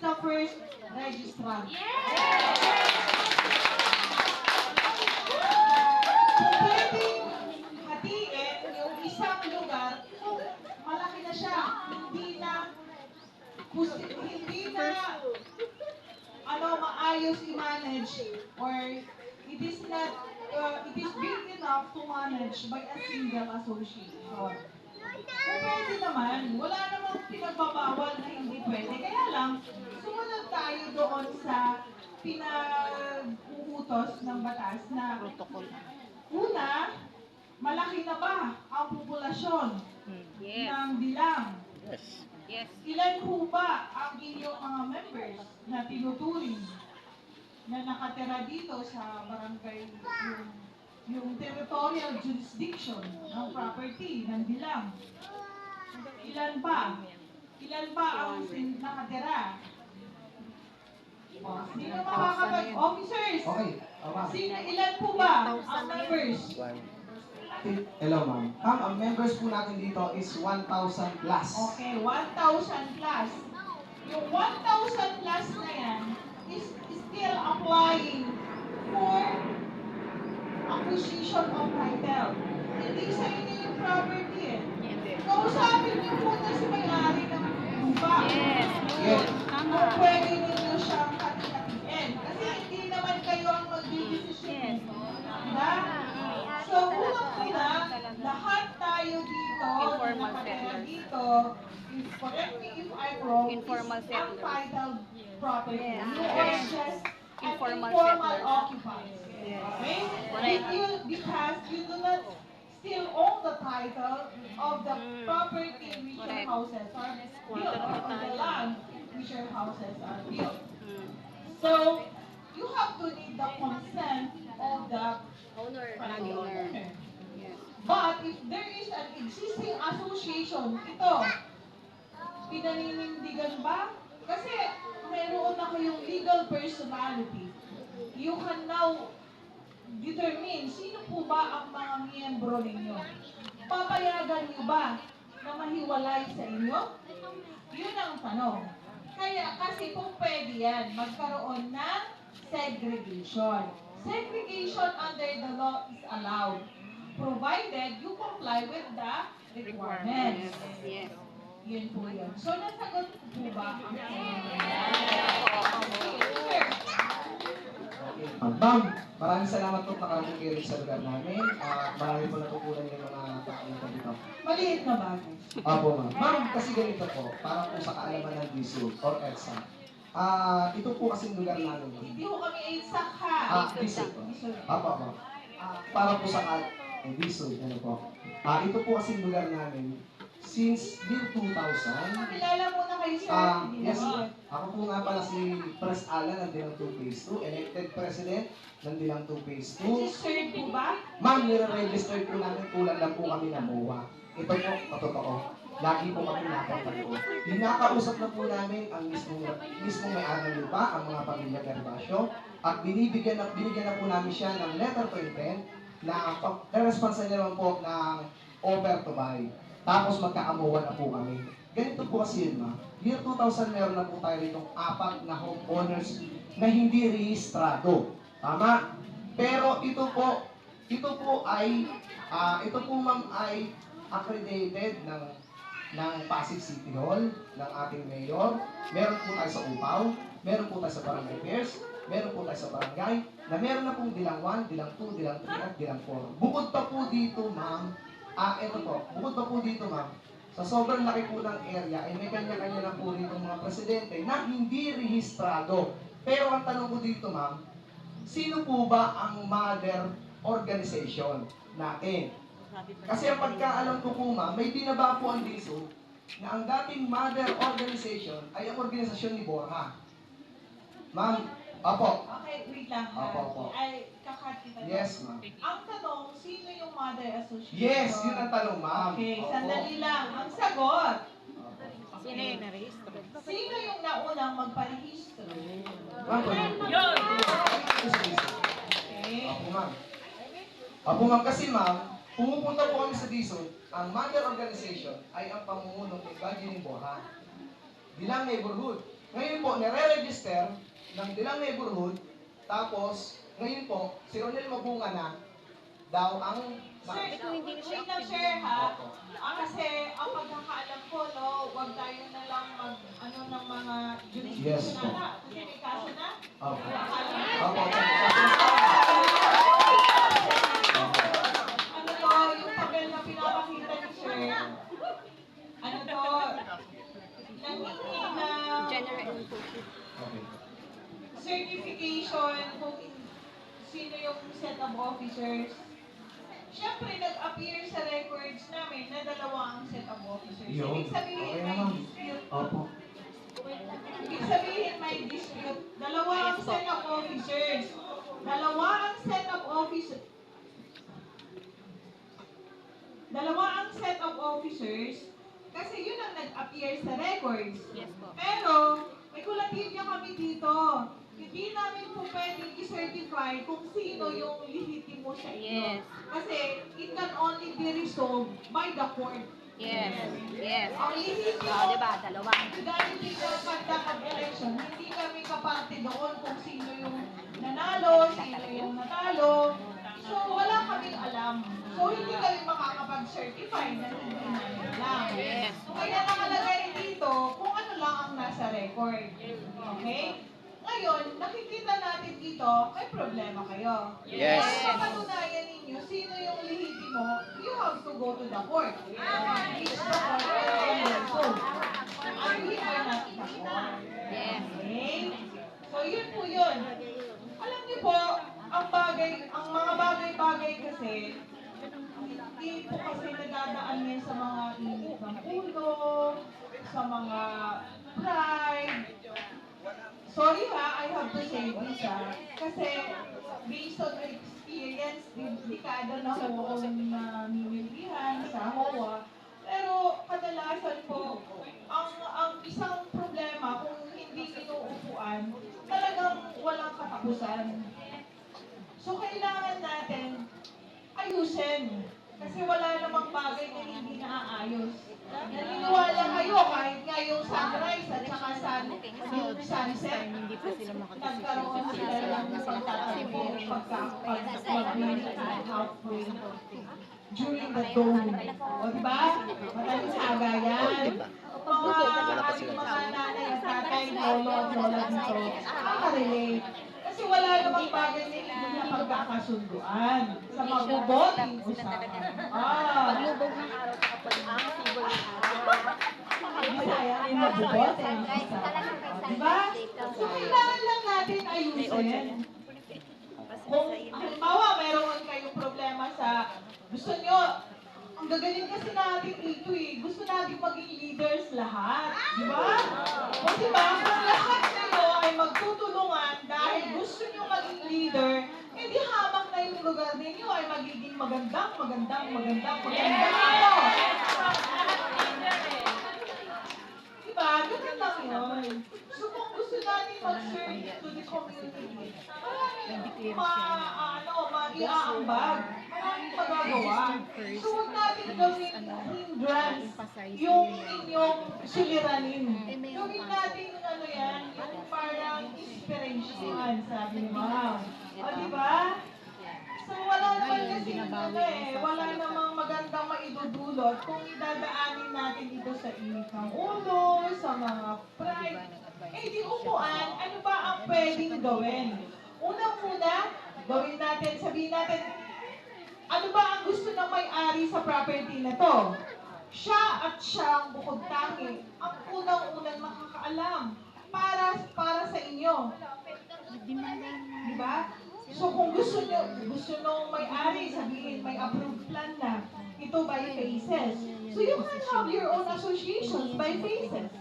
the first registrant. Kung pwedeng hatiin yung isang lugar, kung malaki na siya, maayos i-manage, or it is not, it is big enough to manage by a single association. Kung pwede naman, wala namang pinagbabawal na hindi pwede. Kaya lang, sumunod tayo doon sa pinag-uutos ng batas na una, malaki na ba ang populasyon ng Dilang? Yes. Ilan po ba ang inyong mga members na tinuturing na nakatira dito sa barangay, yung territorial jurisdiction ng property ng Dilang? Ilan ba? Ilan ba ang nakatira? Sino officers? Okay, Ilan po ba ang members? Hello, ma'am. Ma'am, ang members po natin dito is 1,000 plus. Okay, 1,000 plus. Yung 1,000 plus na yan is still applying for acquisition of title. Hindi sa inyo yung property eh. Kausapin niyo muna si may-ari ng lupa. Yes. Kung pwede ninyo siyang hati-hatiin. Kasi hindi naman kayo ang mag-decision. Diba? So, unang-una, lahat tayo dito, nakatira dito, correct me if I'm wrong, Informal is settlers. untitled property. Yeah. You are just an Informal informal settlers. occupiers. Yes. Okay? Correct. Because you do not still own the title of the property which your Correct. houses are built, or on the land which your houses are built. Mm. So, you have to need the consent of the Owner. owner. Yes. But if there is an existing association, ito, pinaninindigan ba? Kasi mayroon na kayong legal personality. You can now determine sino po ba ang mga miyembro ninyo. Papayagan niyo ba na mahiwalay sa inyo? Yun ang tanong. Kaya kasi kung pwede yan, magkaroon ng segregation. Segregation under the law is allowed, provided you comply with the requirements. Yes. Yun po yun. So, nasagot ko po ba ang Ma'am, maraming salamat po nakarating kayo sa lugar namin. Marami po natutunan yung mga kakalita dito. Maliit na bagay. Opo, ma'am. Ma'am, kasi ganito po, para po sa kaalaman ng DSU or EDSA. Ito po kasing lugar namin. Hindi ko kami exact ha. DSU po. Opo, ma'am. Para po sa DSU, ano po. Ito po kasing lugar namin. Since year 2000, Kilala mo na kayo, sir. yes, ako po nga pala si Pres Alan ng Dilang 2 Phase 2, elected president ng Dilang 2 Phase 2. Registered po ba? Ma'am, nire-register po namin, kulang lang po kami ng MOA. Ito po, patotoo. Lagi po kami napapalo. Hinakausap na po namin ang mismong may-ari ng lupa, ang mga pamilya Gervasio, at binigyan na po namin siya ng letter to intent na responsa niya naman po ng offer to buy. Tapos magkaamuhan na po kami. Ganito po kasi yun, ma'am. Year 2000, meron na po tayo ritong 4 na homeowners na hindi rehistrado. Tama? Pero ito po ma'am ay accredited ng Pasig City Hall, ng ating mayor. Meron po tayo sa Upaw, meron po tayo sa Barangay Affairs, meron po tayo sa barangay, na meron na pong Dilang 1, Dilang 2, Dilang 3, at Dilang 4. Bukod pa po dito, ma'am, bukod pa po dito, ma'am, sa sobrang laki po ng area, ay may kanya-kanya na po dito mga presidente na hindi rehistrado. Pero ang tanong ko dito, ma'am, sino po ba ang mother organization natin? Kasi ang pagkaalam ko po, ma'am, may binaba po ang DSU na ang dating mother organization ay ang organisasyon ni Borja. Ma'am, apo. Okay, wait lang. Opo. Ay, kakat kita. Yes, ma'am. Ang tanong, sino yung mother association? Yes, yun ang tanong, ma'am. Okay, Opo. sandali lang. Ang sagot, Sino yung na-register? sino yung naunang magparehistro? Ma'am, Yun! Okay. Opo, ma'am. Opo, ma'am, kasi ma'am, pumupunta po kami sa DSUD, ang mother organization ay ang pamumuno ni Badji ni Borja. Bilang neighborhood. Ngayon po, nire-register ng ilang neighborhood, tapos, ngayon po, si Ronel Mabunga na daw ang Sir, wait lang, sir, ha? Kasi ang pagkakaalam ko, no, huwag tayo na lang mag, ano, ng mga Yes, jurisdiction po. na. Kasi may kaso na. Opo. Akala Opo. ano to, yung papel na pinapakita ni sir, ano to, nangingi na General. Okay. certification kung sino yung set of officers. Siyempre, nag-appear sa records namin na dalawa ang set of officers. Yun. Ibig sabihin, Okay may naman. dispute. Opo. Ibig sabihin, may dispute. Dalawa ang set of officers. Dalawa ang set of officers. Dalawa ang set of officers kasi yun ang nag-appear sa records. Yes po. Pero, may kulatibya kami dito. Hindi namin po pwedeng i-certify kung sino yung lehitimo sa inyo. Yes. Kasi it can only be resolved by the court. Yes. Yes. Ang lehitimo, O, diba? Dalawa. dahil legal conduct of election, hindi kami kaparte doon kung sino yung nanalo, sino yung natalo. So, wala kaming alam. So, hindi kami makakapag-certify na hindi namin alam. Yes. Kaya nakalagay dito kung ano lang ang nasa record. Okay? Ngayon, nakikita natin dito, may problema kayo. Yes. Para mapatunayan ninyo sino yung lehitimo, you have to go to the court. Reach the court and resolve. And we are not the court. Yes. Okay? So, yun po yun. Alam niyo po, ang mga bagay-bagay kasi, hindi po kasi nadadaan yan sa mga init ng ulo, sa mga pride. Sorry ha, I have to say this ha. Kasi based on my experience, dekada na ho akong namimilihan sa HOA. Pero kadalasan po, ang isang problema kung hindi inuupuan, talagang walang katapusan. So kailangan natin ayusin. Kasi wala namang bagay na hindi naaayos. Naniniwala kayo kahit nga yung sunrise at saka yung sunset, Hindi pa sila nagkaroon sila ng pagtatagpo halfway during the dawn. O diba? Madaling saga yan. Mga nanay at tatay, lolo at lola dito, nakaka-relate. Kasi wala namang bagay na hindi na pagkakasunduan sa mabubuting usapan. Paglubog ng araw sa kapag ang sibol ng araw. Bisaya, yung mabubuting usapan. Diba? So, kailangan lang natin ayusin. Kung halimbawa, meron kayong problema sa gusto nyo, ang gagaling kasi natin dito eh. Gusto natin maging leaders lahat. Di ba? O di ba? Kung lahat kayo ay magtutulungan dahil gusto nyo maging leader, eh di habang na yung lugar ninyo ay magiging magandang. Di ba? Ganun lang yun. So kung gusto natin mag-serve to the community, maraming maiaambag, maraming magagawa. So huwag natin gawin hindrance yung inyong suliranin. Gawin natin ano yan, yung parang inspiration, sabi ni Ma'am. O diba? So wala naman kasi wala namang magandang maidudulot kung idadaanin natin ito sa init ng ulo, sa mga pride. Eh di upuan, ano ba ang pwedeng gawin? Unang-una, gawin natin, sabihin natin, ano ba ang gusto ng may-ari sa property na to? Siya at siya ang bukod tangi, ang unang-unang makakaalam para sa inyo. Diba? So kung gusto nung may-ari, sabihin may approved plan na, ito by phases. So you can have your own associations by phases.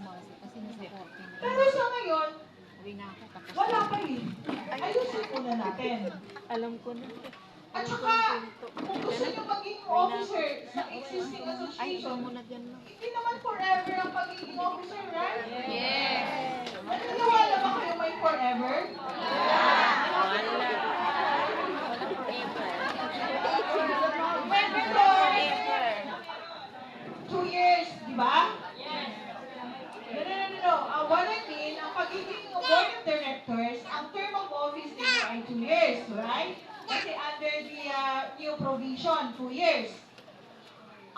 Pero sa ngayon, wala pa rin. Ayusin muna natin. Alam ko na. At saka, kung gusto nyo maging officer sa existing Ay, association, muna dyan lang. hindi naman forever ang pagiging officer, right? Yes. Naniniwala ba kayo may forever? Forever. 2 years, di ba? No. What I mean, ang magiging board of directors, ang term of office nila ay 2 years, right? Kasi under the new provision, 2 years.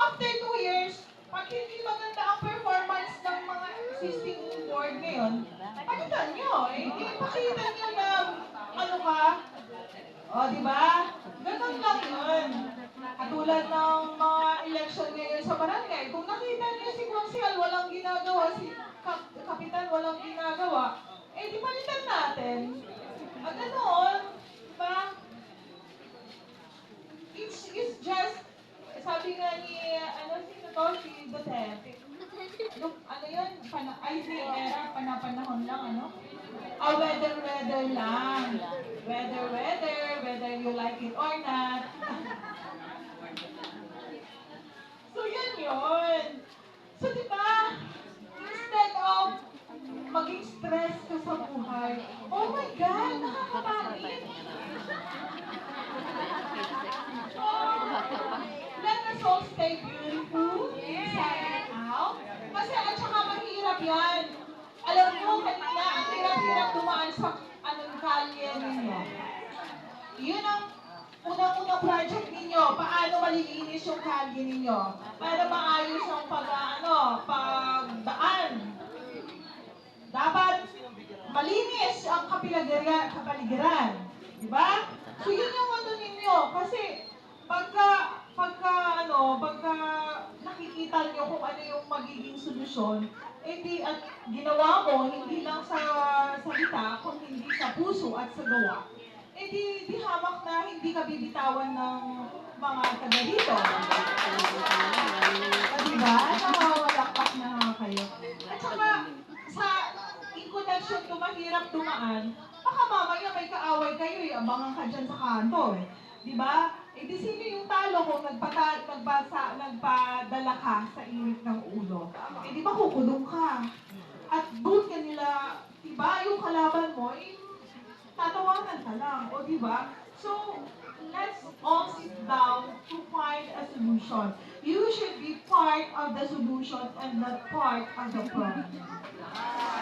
After 2 years, pag hindi maganda ang performance ng mga existing board ngayon, palitan nyo. Ipakita nyo na ano ka. O, di ba? Ganun lang yun. Katulad ng mga election ngayon sa barangay, kung nakita niyo si Konsehal walang ginagawa, si Kapitan walang ginagawa, di palitan natin. At ganoon, ba? It's just, sabi nga ni, sino to, si Duterte. Ano yun? Si era, panahon lang, ano? Weather lang. Weather, whether you like it or not. So, yan yun. So, di ba, instead of maging stress ka sa buhay, oh my God, nakakapangit. Let us all stay beautiful, inside and out. Kasi at saka mahirap yan. Alam mo, kanina, ang hirap-hirap dumaan sa kalye ninyo. Yun ang unang-unang project ninyo, paano malilinis yung kalye ninyo. Para maayos ang pagdaan. Dapat malinis ang kapaligiran. Diba? So yun yung ano ninyo. Kasi pagka nakikita nyo kung ano yung magiging solusyon, at ginawa mo, hindi lang sa salita, kundi sa puso at sa gawa, di hamak na hindi ka bibitawan ng mga taga dito. Diba? Nakawalakpak na nga kayo. At saka, in connection to mahirap dumaan, baka mamaya may kaaway kayo, abangan ka dyan sa kanto Diba? Di sino yung talo kung nagpadala ka sa init ng ulo? Di ba kukulong ka? At doon ka nila, diba, yung kalaban mo, tatawanan ka lang, o diba? So, let's all sit down to find a solution. You should be part of the solution and not part of the problem.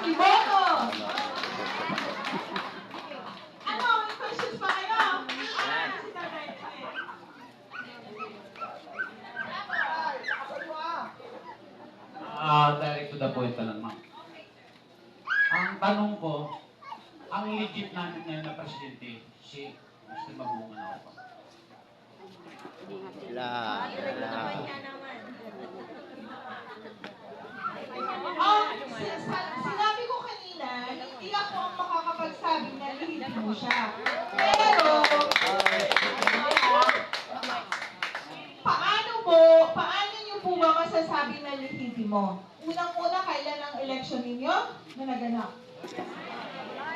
Iboto! Ano, may questions pa kayo? Si Tatay. Direct to the point na lang, ma'am. Ang tanong ko, ang legit namin ngayon na presidente, si Mr. Mabungan ako pa. Sinabi ko kanina, hindi ako ang makakapagsabi na lihit mo siya. Pero, paano niyo po ba masasabi na lehitimo? Unang-una, kailan ang election ninyo na naganap?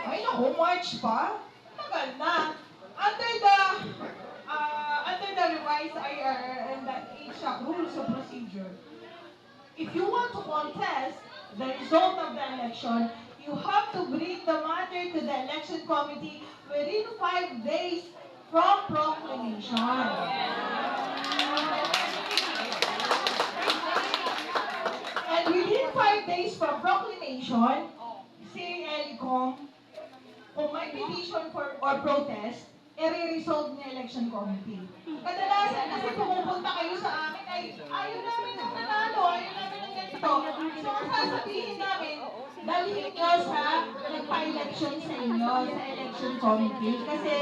Ay naku, March pa? Tagal na. Under the revised IR and the HSAC rules of procedure, if you want to contest the result of the election, you have to bring the matter to the election committee within 5 days from proclamation. And within 5 days from proclamation, si ELCOM, kung may petition or protest, i-resolve ng election committee. Kadalasan kasi pumupunta kayo sa amin ay ayaw namin ng nanalo, ayaw namin ng ganito. So, ang sasabihin namin, dalhin nyo sa nagpa-election sa inyo, sa election committee. Kasi,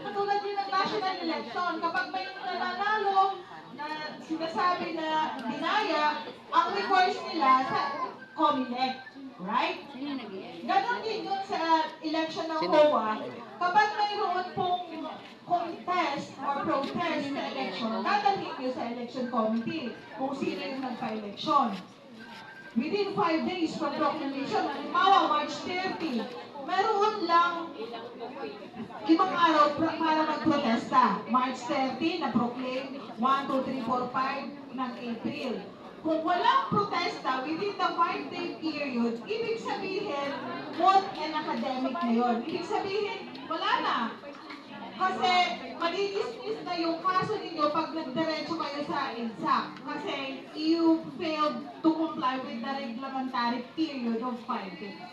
katulad din ng national election, kapag may nanalo na sinasabi na dinaya, ang recourse nila sa COMELEC. Right? Ganon din yun sa election ng COA. Kapag mayroon pong contest or protest sa election, dadalhin nyo sa election committee kung sino yung nagpa-election. Within 5 days from proclamation, halimbawa March 30, meron lang 5 araw para magprotesta. March 30, na-proclaim 1, 2, 3, 4, 5 ng April. Kung walang protesta within the 5-day period, ibig sabihin, moot and academic na yun. Ibig sabihin, wala na. Kasi, madi-dismiss na yung kaso ninyo pag nagdiretso kayo sa EDSA. Kasi, you failed to comply with the reglementary period of 5 days.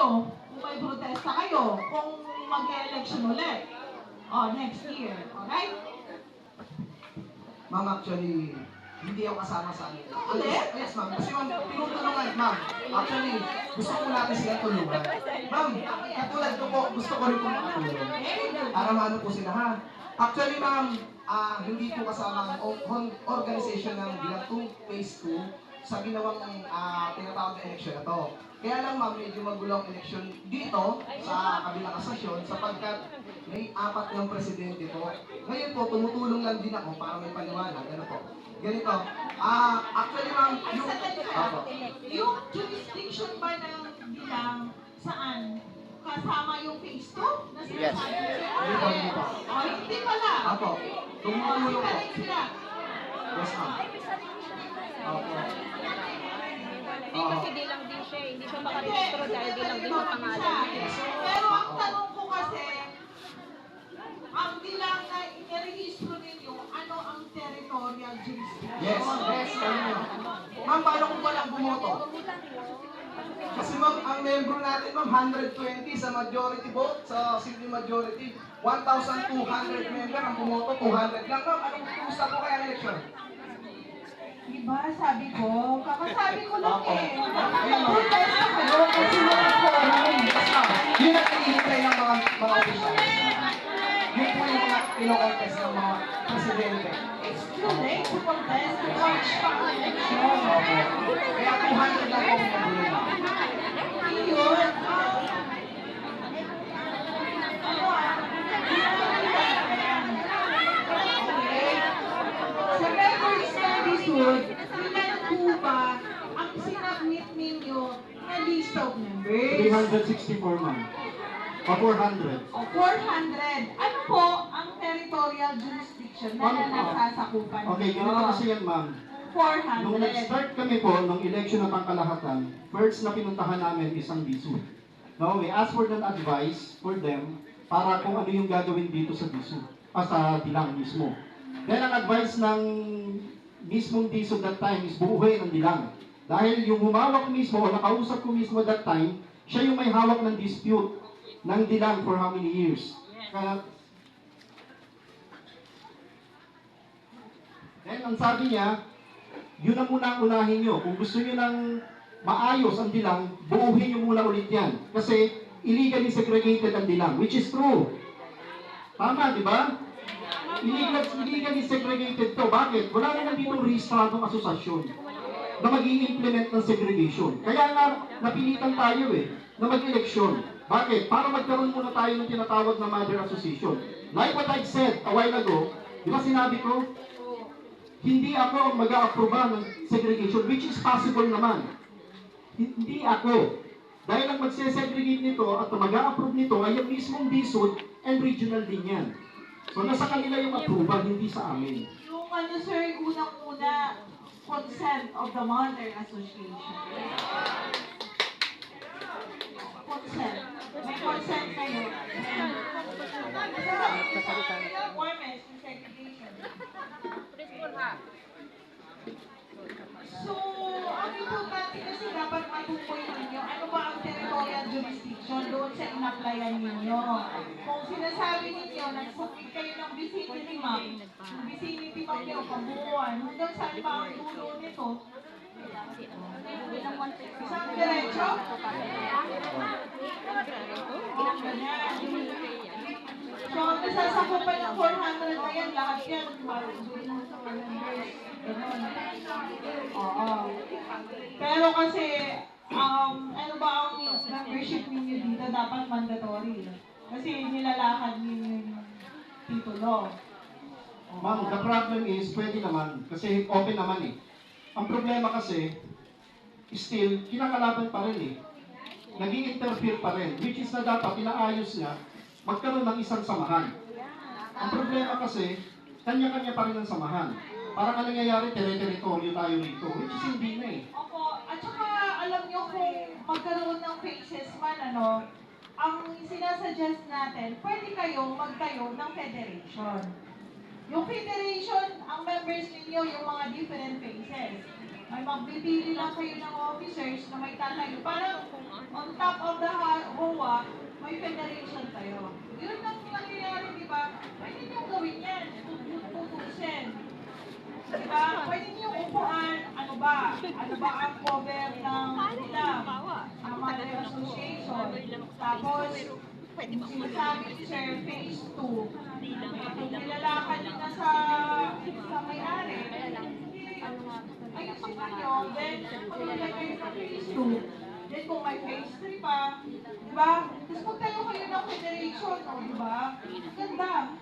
nyo kung may protesta kayo kung mag-election ulit. Next year. Alright? Ma'am, actually, hindi ako kasama sa ano. Ulit? Yes, ma'am. Kasi ma'am, tinutulungan, ma'am. Actually, gusto ko natin sila tulungan. Ma'am, katulad ko po, gusto ko rin po makatulong. Para maano po sila, ha? Actually, ma'am, hindi po kasama ang organization ng Bilang 2 Phase 2 sa ginawang tinatawag na eleksyon na to. Kaya lang ma'am, medyo magulo ang eleksyon dito sa kabilang asasyon sapagkat may 4 ng presidente po. Ngayon po, tumutulong lang din ako para may paliwanag. Ano po? Ganito. Actually ma'am, Ay, sandali ka. Apo. Yung jurisdiction ba ng bilang saan? Kasama yung phase 2 na sinasabi Hindi po, niyo? hindi po. Hindi pala. Apo. Tumutulong po. Balik sila. Yes ma'am. Opo. Hindi kasi di lang din siya, hindi siya makarehistro dahil di lang din yung pangalan niya. Pero ang tanong ko kasi, ang bilang na inirehistro ninyo, ano ang territorial jurisdiction? Yes, yes, ayun. Ma'am, paano kung walang bumoto? Kasi ma'am, ang membro natin ma'am, 120 sa majority vote, sa simple majority. 1,200 member ang bumoto, 200 lang. Ma'am, anong gusto ko kaya ang election? Diba, sabi ko, kakasabi ko lang Opo. eh. Ayun, ma'am. Protesta kayo kasi walang quorum. Yes, ma'am. Yun ang hinihintay ng mga officials. Yun po yung mga ino-contest ng mga presidente. It's too late to contest. March pa ang election. Opo. Kaya 200 lang po ang member nila. Yun. Sa record servitude, ilan po ba ang sinabmit ninyo na list of members? 364 ma'am. O 400. O 400. Ano po ang territorial jurisdiction na Ma'am, nasasakupan Okay, ninyo? ganito kasi yan ma'am. Nung 400. nag-start kami po ng election ng pangkalahatan, first na pinuntahan namin isang BISU. Now, we asked for an advice for them para kung ano yung gagawin dito sa BISU, sa Dilang mismo. Then, ang advice ng mismong BISU that time is buuhin ang Dilang. Dahil yung humawak mismo o nakausap ko mismo that time, siya yung may hawak ng dispute ng Dilang for how many years. Kaya, then, ang sabi niya, yun ang muna ang unahin nyo. Kung gusto nyo ng maayos ang Dilang, buuhin nyo muna ulit yan. Kasi illegally segregated ang Dilang, which is true. Tama, di ba? Illegally segregated to. Bakit? Wala naman ditong rehistradong asosasyon na mag-i-implement ng segregation. Kaya nga, napilitan tayo na mag-eleksyon. Bakit? Para magkaroon muna tayo ng tinatawag na mother association. Like what I said a while ago, di ba sinabi ko, hindi ako ang mag-a-aproba ng segregation, which is possible naman. Hindi ako. Dahil ang magse-segregate nito at mag-a-approve nito ay yung mismong DSUD and regional din yan. So nasa kanila yung approval, hindi sa amin. Yung ano sir, unang-una, consent of the Mother Association. Consent. May consent kayo. Performance and segregation. So, ang importante kasi dapat matukoy ninyo, ano ba ang territorial jurisdiction doon sa in-applyan ninyo. Kung sinasabi ninyo, nagsubmit kayo ng vicinity map, yung vicinity map nyo, kabuuan, hanggang saan ba ang dulo nito? Isang diretso? Ganyan. So, ang nasasakupan ng 400 na yan, lahat yan, ganun. Oo. Pero kasi, ano ba ang membership ninyo dito? Dapat mandatory. Kasi nilalakad ninyo yung titulo. Ma'am, the problem is, pwede naman, kasi open naman Ang problema kasi, still, kinakalaban pa rin Naging interfere pa rin, which is na dapat inaayos niya, magkaroon ng isang samahan. Ang problema kasi, kanya-kanya pa rin ang samahan. Parang ang nangyayari, tere-teritoryo tayo rito, which is hindi na Opo, at saka alam nyo kung magkaroon ng phases man, ang sinasuggest natin, pwede kayong magtayo ng federation. Yung federation, ang members ninyo, yung mga different faces. May magbibili lang kayo ng officers na may tatayo. Parang on top of the HOA, may federation tayo. Yun ang nangyayari, di ba? Pwede nyo gawin yan. Tutusin. Di ba? Pwede nyo upuan. Ano ba? Ano ba ang cover ng nila? Ang mga association. Tapos, sinasabi ni Sir, phase 2. Kung nilalakad nyo na sa may-ari, ayusin na nyo, then kung nilagay sa phase 2, then kung may phase 3 pa, di ba? Tapos magtayo kayo ng federation, no, di ba? Ganda.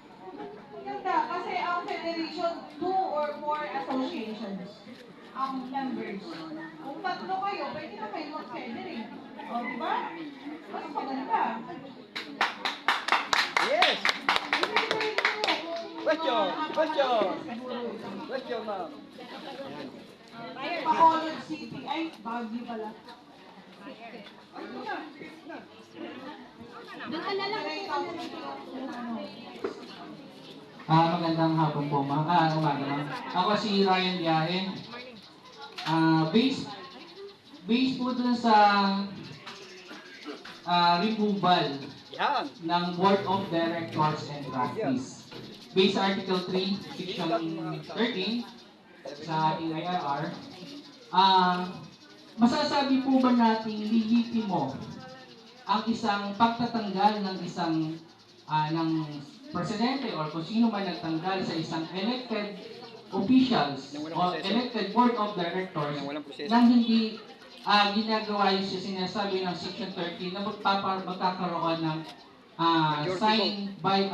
Ganda, kasi ang federation, 2 or more associations ang members. Kung tatlo kayo, pwede na kayo mag-federate. O, di ba? Mas maganda. Yes! I-federate nyo. Question! Question! Question, ma'am. Bacolod City. Ay, Baguio pala. Doon ka na lang. Magandang hapon po, ma'am. Umaga, ma'am. Ako si Ryan Biahe. Based po dun sa removal Yan! ng Board of Directors and Trustees. Based sa Article 3, Section 13 sa ating IRR, masasabi po ba nating legitimo ang isang pagtatanggal ng isang ng presidente or kung sino man nagtanggal sa isang elected officials o elected board of directors nang hindi ginagawa yung sinasabi ng Section 13 na magkakaroon ng sign by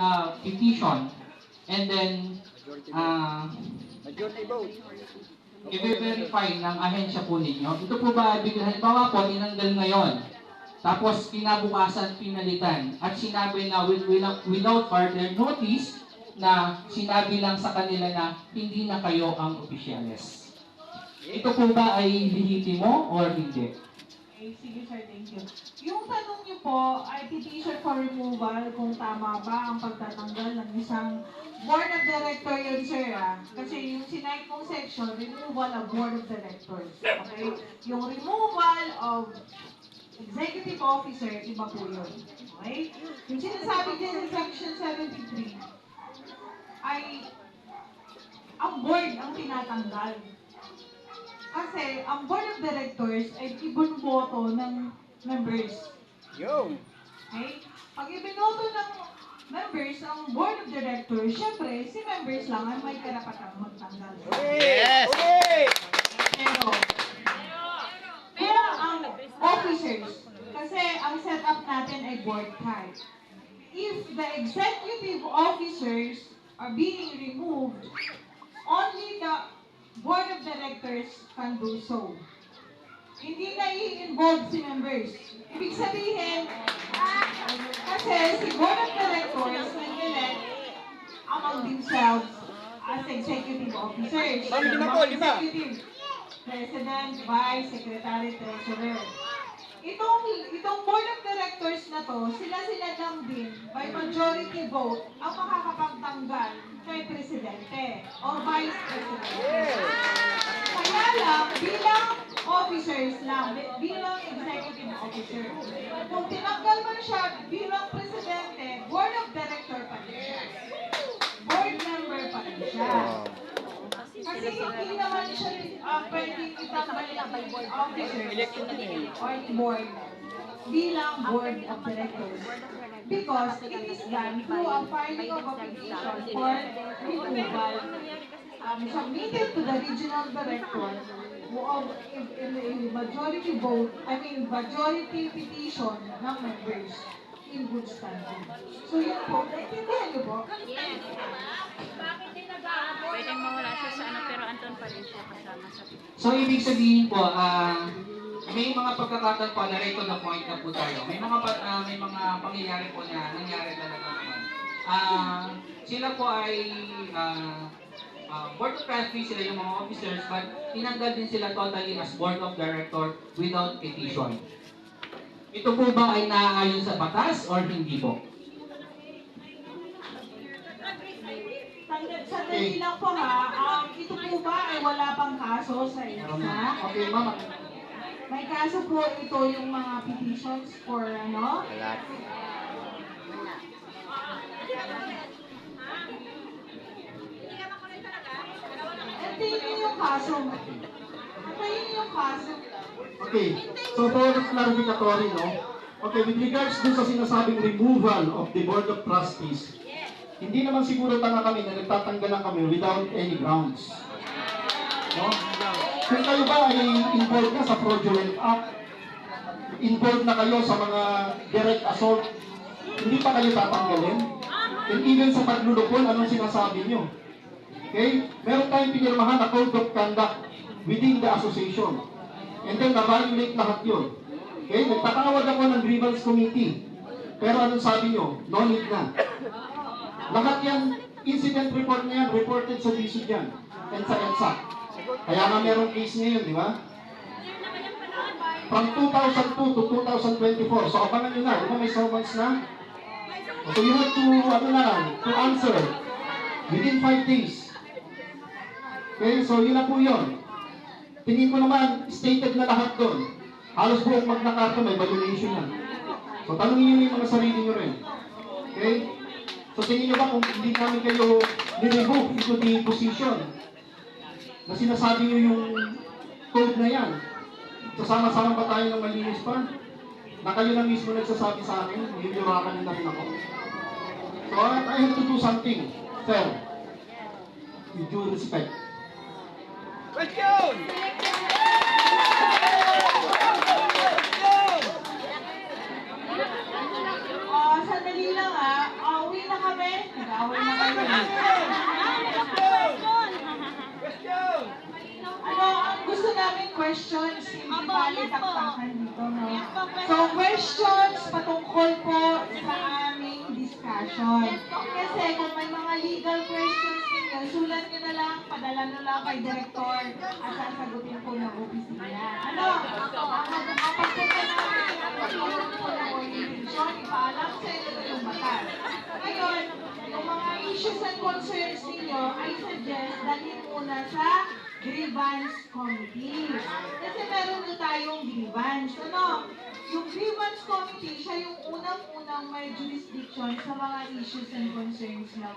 petition and then Majority vote. i-verify ng ahensya po ninyo. Ito po ba, halimbawa po, tinanggal ngayon, tapos kinabukasan pinalitan, at sinabi na without further notice, na sinabi lang sa kanila na hindi na kayo ang opisyales. Ito po ba ay lehitimo or hindi? Okay, sige sir, thank you. Yung tanong niyo po ay petition for removal kung tama ba ang pagtatanggal ng isang board of director yun sir Kasi yung sinay kong section, removal of board of directors. Okay? Yung removal of executive officer, iba po yun. Okay? Yung sinasabi din sa section 73 ay ang board ang tinatanggal. Kasi ang board of directors ay ibinoboto ng members. Yo! Okay? Pag ibinoto ng members ang board of directors, syempre, si members lang ang may karapatang magtanggal. Yes! Okay! Pero, ang officers, kasi ang setup natin ay board type. If the executive officers are being removed, only the board of directors can do so. Hindi na i-involve si members. Ibig sabihin, kasi si board of directors nag-elect among themselves as executive officers. Ma'am, lima po, lima. Executive, president, vice, secretary, treasurer. Itong board of directors na to, sila-sila lang din, by majority vote, ang makakapagtanggal kay presidente or vice president. Kaya lang, bilang officers lang, bilang executive officer. Kung tinanggal man siya bilang presidente, board of director pa rin siya. Board member pa rin siya. Kasi hindi naman siya pwedeng itanggal ng officers or board bilang board of directors. Because it is done through a filing of a petition for removal submitted to the regional director of in the majority vote, majority petition ng members in good standing. So yun po, naintindihan niyo po? Yes. Pwedeng mawala siya sa pero andun pa rin siya kasama sa So, ibig sabihin po, may mga pagkakataon po na right to the point na po tayo. May mga pangyayari po na nangyari talaga naman. Sila po ay board of trustees, sila yung mga officers, but tinanggal din sila totally as board of director without petition. Ito po ba ay naaayon sa batas or hindi po? Sa Sandali lang po ha. Ito po ba ay wala pang kaso sa EDSA? Okay, ma'am. May kaso po ito yung mga petitions for ano? Wala. Antayin niyo yung kaso. Antayin niyo yung kaso. Okay, so for clarificatory, no? Okay, with regards dun sa sinasabing removal of the Board of Trustees, hindi naman siguro tanga kami na nagtatanggal lang kami without any grounds. No? Kung kayo ba ay involved na sa fraudulent act, involved na kayo sa mga direct assault, hindi pa kayo tatanggalin? And even sa paglulupon, anong sinasabi nyo? Okay? Meron tayong pinirmahan na code of conduct within the association. And then, na-violate lahat yun. Okay? Nagpatawag ako ng grievance committee. Pero anong sabi nyo? No need na. Lahat yan, incident report na yan, reported sa DSUD yan. And sa EDSA. Kaya nga merong case ngayon, di ba? From 2002 to 2024. So, abangan nyo na. Di ba may summons na? So, you have to, to answer within 5 days. Okay, so yun na po yun. Tingin ko naman, stated na lahat doon. Halos buong Magna Carta may violation yan. So tanongin nyo yung mga sarili nyo rin. Okay? So tingin nyo ba kung hindi namin kayo ni-remove into the position na sinasabi nyo yung code na yan, sasama-sama ba tayo ng malinis pa? Na kayo na mismo nagsasabi sa akin, yuyurakan nyo na rin ako. So I have to do something, sir. With due respect. Question! Sandali lang ha. Uwi na kami. Nag-away na kami. Question! Ano, ang gusto namin questions, hindi bali taktakan dito, no? So, questions patungkol po sa aming discussion. Kasi kung may mga legal questions ninyo, sulat nyo na lang, padala nyo lang kay Director at sasagutin po ng opisina. Ano? Ang pagpunta namin, ang pagpunta po ng orientation, ipaalam sa inyo yung batas. Ngayon, yung mga issues and concerns ninyo, I suggest dalhin muna sa grievance committee. Kasi meron na tayong grievance. Ano? Yung grievance committee, siya yung unang-unang may jurisdiction sa mga issues and concerns ng